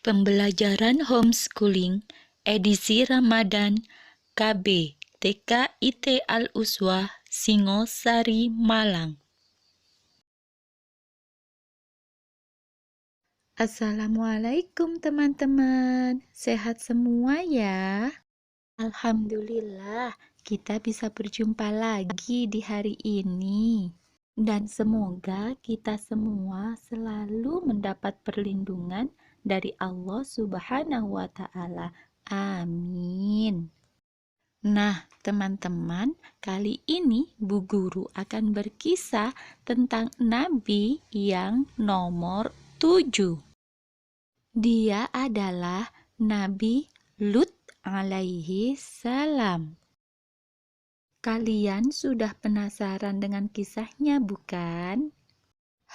Pembelajaran Homeschooling edisi Ramadan KB TK IT Al-Uswah Singosari Malang. Assalamualaikum teman-teman, sehat semua ya? Alhamdulillah, kita bisa berjumpa lagi di hari ini. Dan semoga kita semua selalu mendapat perlindungan dari Allah Subhanahu wa Ta'ala. Amin. Nah, teman-teman, kali ini Bu Guru akan berkisah tentang Nabi yang nomor 7. Dia adalah Nabi Lut alaihi salam. Kalian sudah penasaran dengan kisahnya, bukan?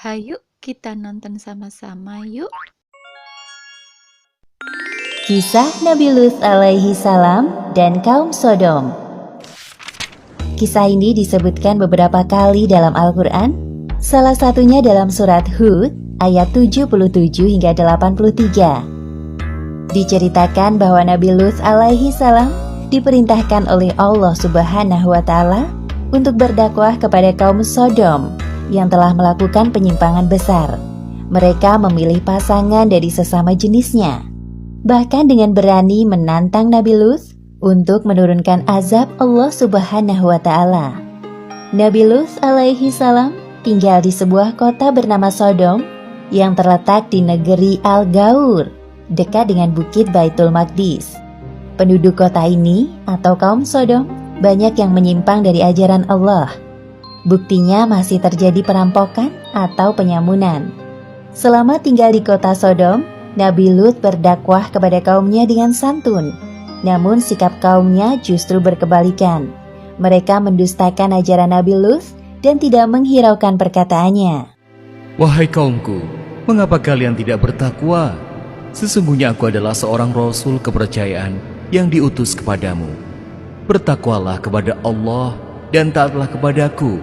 Hayu kita nonton sama-sama yuk. Kisah Nabi Lut alaihi salam dan kaum Sodom. Kisah ini disebutkan beberapa kali dalam Al-Quran, salah satunya dalam surat Hud ayat 77 hingga 83. Diceritakan bahwa Nabi Lut alaihi salam diperintahkan oleh Allah Subhanahu wa Ta'ala untuk berdakwah kepada kaum Sodom yang telah melakukan penyimpangan besar. Mereka memilih pasangan dari sesama jenisnya, bahkan dengan berani menantang Nabi Lut untuk menurunkan azab Allah Subhanahu wa Ta'ala. Nabi Lut alaihi salam tinggal di sebuah kota bernama Sodom yang terletak di negeri Al-Gaur, dekat dengan bukit Baitul Maqdis. Penduduk kota ini atau kaum Sodom banyak yang menyimpang dari ajaran Allah. Buktinya masih terjadi perampokan atau penyamunan. Selama tinggal di kota Sodom, Nabi Lut berdakwah kepada kaumnya dengan santun. Namun sikap kaumnya justru berkebalikan. Mereka mendustakan ajaran Nabi Lut dan tidak menghiraukan perkataannya. Wahai kaumku, mengapa kalian tidak bertakwa? Sesungguhnya aku adalah seorang rasul kepercayaan yang diutus kepadamu. Bertakwalah kepada Allah dan taatlah kepadaku.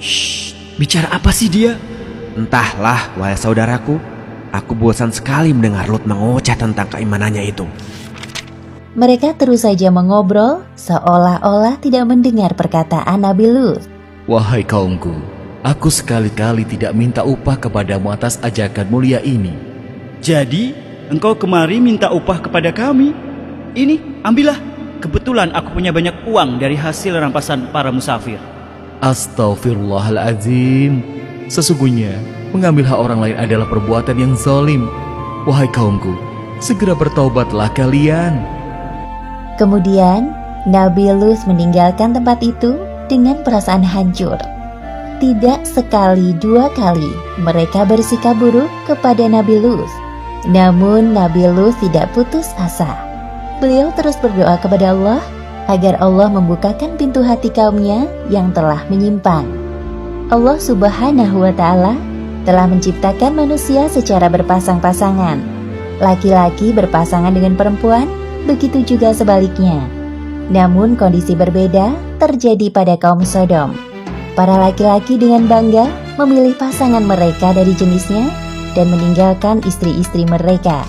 Shh, bicara apa sih dia? Entahlah, wahai saudaraku, aku bosan sekali mendengar Lut mengoceh tentang keimanannya itu. Mereka terus saja mengobrol seolah-olah tidak mendengar perkataan Nabi Lut. Wahai kaumku, aku sekali-kali tidak minta upah kepadamu atas ajakan mulia ini. Jadi, engkau kemari minta upah kepada kami? Ini, ambillah. Kebetulan aku punya banyak uang dari hasil rampasan para musafir. Astaghfirullahaladzim. Sesungguhnya, mengambil hak orang lain adalah perbuatan yang zalim. Wahai kaumku, segera bertaubatlah kalian. Kemudian, Nabi Lut meninggalkan tempat itu dengan perasaan hancur. Tidak sekali dua kali mereka bersikap buruk kepada Nabi Lut. Namun Nabi Lut tidak putus asa. Beliau terus berdoa kepada Allah agar Allah membukakan pintu hati kaumnya yang telah menyimpang. Allah Subhanahu wa Ta'ala telah menciptakan manusia secara berpasang-pasangan. Laki-laki berpasangan dengan perempuan, begitu juga sebaliknya. Namun kondisi berbeda terjadi pada kaum Sodom. Para laki-laki dengan bangga memilih pasangan mereka dari jenisnya dan meninggalkan istri-istri mereka.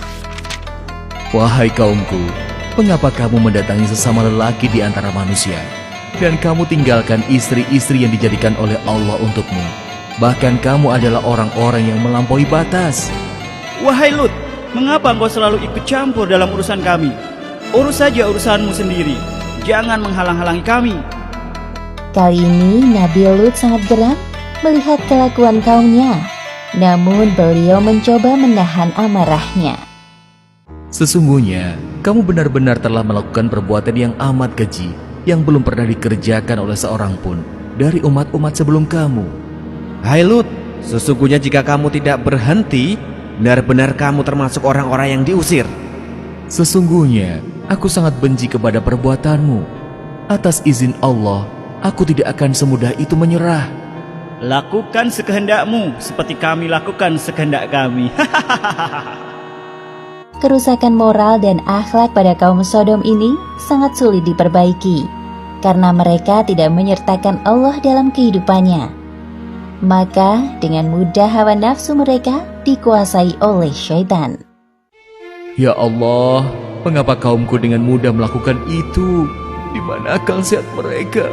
Wahai kaumku, mengapa kamu mendatangi sesama lelaki di antara manusia, dan kamu tinggalkan istri-istri yang dijadikan oleh Allah untukmu? Bahkan kamu adalah orang-orang yang melampaui batas. Wahai Lut, mengapa engkau selalu ikut campur dalam urusan kami? Urus saja urusanmu sendiri. Jangan menghalang-halangi kami. Kali ini Nabi Lut sangat geram melihat kelakuan kaumnya. Namun beliau mencoba menahan amarahnya. Sesungguhnya, kamu benar-benar telah melakukan perbuatan yang amat keji, yang belum pernah dikerjakan oleh seorang pun dari umat-umat sebelum kamu. Hai Lut, sesungguhnya jika kamu tidak berhenti, benar-benar kamu termasuk orang-orang yang diusir. Sesungguhnya, aku sangat benci kepada perbuatanmu. Atas izin Allah, aku tidak akan semudah itu menyerah. Lakukan sekehendakmu seperti kami lakukan sekehendak kami. Kerusakan moral dan akhlak pada kaum Sodom ini sangat sulit diperbaiki karena mereka tidak menyertakan Allah dalam kehidupannya. Maka dengan mudah hawa nafsu mereka dikuasai oleh syaitan. Ya Allah, mengapa kaumku dengan mudah melakukan itu? Di mana akal sehat mereka?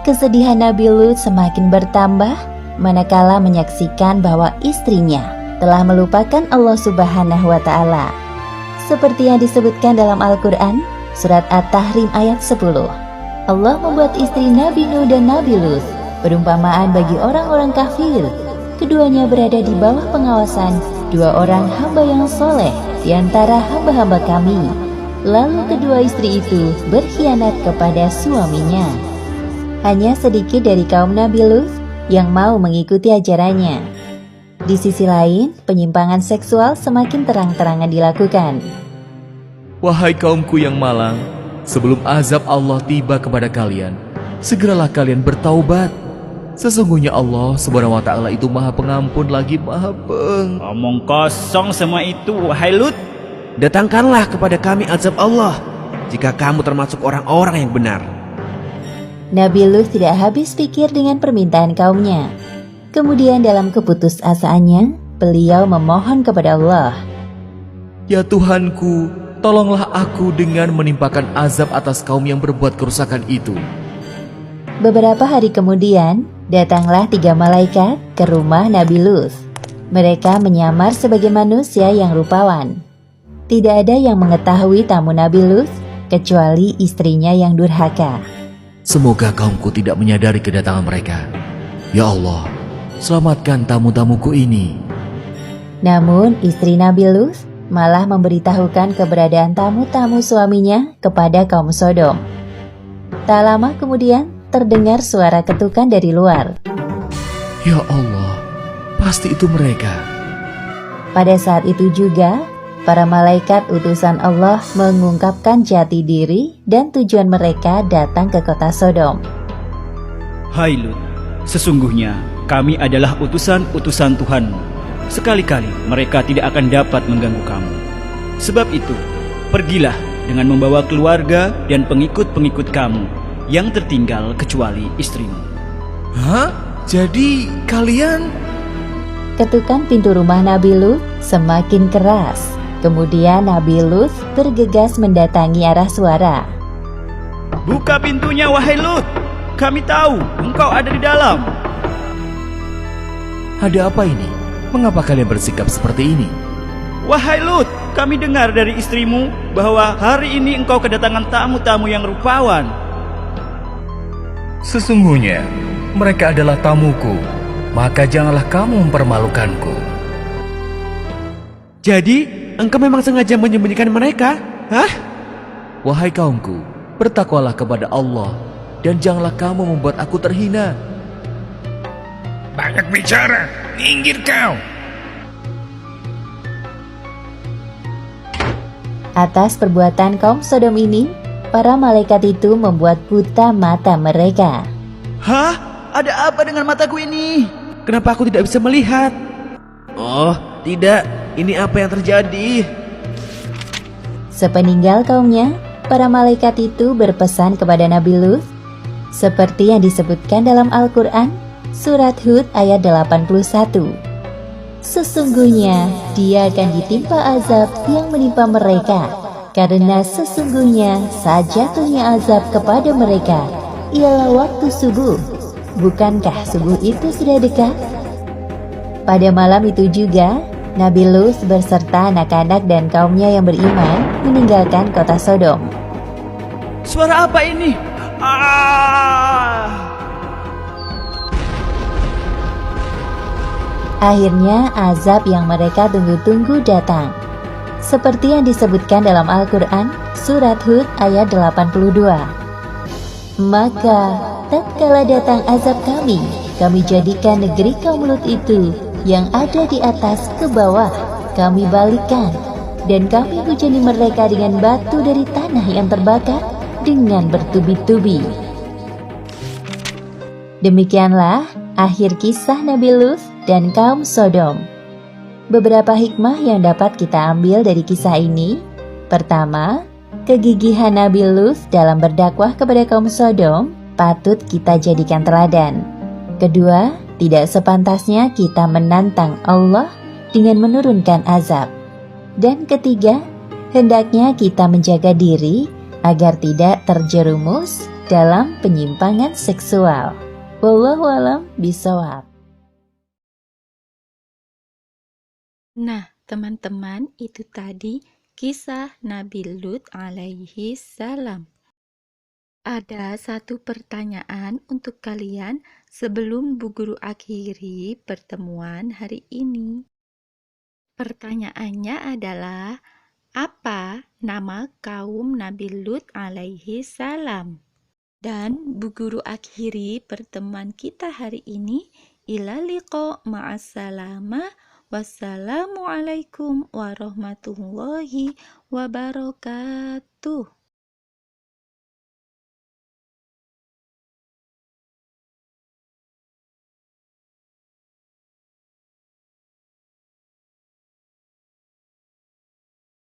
Kesedihan Nabi Lut semakin bertambah manakala menyaksikan bahwa istrinya telah melupakan Allah Subhanahu wa Ta'ala. Seperti yang disebutkan dalam Al-Quran, surat At-Tahrim ayat 10. Allah membuat istri Nabi Nuh dan Nabi Lut perumpamaan bagi orang-orang kafir. Keduanya berada di bawah pengawasan dua orang hamba yang soleh di antara hamba-hamba kami. Lalu kedua istri itu berkhianat kepada suaminya. Hanya sedikit dari kaum Nabi Lut yang mau mengikuti ajarannya. Di sisi lain, penyimpangan seksual semakin terang-terangan dilakukan. Wahai kaumku yang malang, sebelum azab Allah tiba kepada kalian, segeralah kalian bertaubat. Sesungguhnya Allah Subhanahu wa Ta'ala itu Maha Pengampun lagi Maha Omong kosong semua itu, wahai Lut. Datangkanlah kepada kami azab Allah jika kamu termasuk orang-orang yang benar. Nabi Lut tidak habis pikir dengan permintaan kaumnya. Kemudian dalam keputusasaannya, beliau memohon kepada Allah. Ya Tuhanku, tolonglah aku dengan menimpakan azab atas kaum yang berbuat kerusakan itu. Beberapa hari kemudian, datanglah 3 malaikat ke rumah Nabi Lut. Mereka menyamar sebagai manusia yang rupawan. Tidak ada yang mengetahui tamu Nabi Lut kecuali istrinya yang durhaka. Semoga kaumku tidak menyadari kedatangan mereka. Ya Allah, selamatkan tamu-tamuku ini. Namun istri Nabi Lut malah memberitahukan keberadaan tamu-tamu suaminya kepada kaum Sodom. Tak lama kemudian terdengar suara ketukan dari luar. Ya Allah, pasti itu mereka. Pada saat itu juga, para malaikat utusan Allah mengungkapkan jati diri dan tujuan mereka datang ke kota Sodom. Hai Lut, sesungguhnya kami adalah utusan-utusan Tuhanmu. Sekali-kali mereka tidak akan dapat mengganggu kamu. Sebab itu, pergilah dengan membawa keluarga dan pengikut-pengikut kamu yang tertinggal kecuali istrimu. Hah? Jadi kalian... Ketukan pintu rumah Nabi Lut semakin keras. Kemudian Nabi Lut bergegas mendatangi arah suara. Buka pintunya, wahai Lut. Kami tahu engkau ada di dalam. Ada apa ini? Mengapa kalian bersikap seperti ini? Wahai Lut, kami dengar dari istrimu bahwa hari ini engkau kedatangan tamu-tamu yang rupawan. Sesungguhnya, mereka adalah tamuku. Maka janganlah kamu mempermalukanku. Jadi, engkau memang sengaja menyembunyikan mereka? Hah? Wahai kaumku, bertakwalah kepada Allah dan janganlah kamu membuat aku terhina. Banyak bicara, minggir kau. Atas perbuatan kaum Sodom ini, para malaikat itu membuat buta mata mereka. Hah? Ada apa dengan mataku ini? Kenapa aku tidak bisa melihat? Oh, tidak. Ini apa yang terjadi? Sepeninggal kaumnya, para malaikat itu berpesan kepada Nabi Lut, seperti yang disebutkan dalam Al-Quran, surat Hud ayat 81. Sesungguhnya dia akan ditimpa azab yang menimpa mereka, karena sesungguhnya saat jatuhnya azab kepada mereka ialah waktu subuh. Bukankah subuh itu sudah dekat? Pada malam itu juga, Nabi Lut beserta anak-anak dan kaumnya yang beriman meninggalkan kota Sodom. Suara apa ini? Akhirnya azab yang mereka tunggu-tunggu datang. Seperti yang disebutkan dalam Al-Quran, surat Hud ayat 82. Maka tatkala datang azab kami jadikan negeri kaum Lut itu yang ada di atas ke bawah, kami balikkan, dan kami hujani mereka dengan batu dari tanah yang terbakar dengan bertubi-tubi. Demikianlah akhir kisah Nabi Lut dan kaum Sodom. Beberapa hikmah yang dapat kita ambil dari kisah ini. Pertama, kegigihan Nabi Lut dalam berdakwah kepada kaum Sodom patut kita jadikan teladan. Kedua, tidak sepantasnya kita menantang Allah dengan menurunkan azab. Dan ketiga, hendaknya kita menjaga diri agar tidak terjerumus dalam penyimpangan seksual. Wallahu a'lam bishawab. Nah, teman-teman, itu tadi kisah Nabi Lut alaihi salam. Ada satu pertanyaan untuk kalian sebelum Bu Guru akhiri pertemuan hari ini. Pertanyaannya adalah, apa nama kaum Nabi Lut alaihi salam? Dan Bu Guru akhiri pertemuan kita hari ini. Ila liqa ma'assalamah. Wassalamualaikum warahmatullahi wabarakatuh.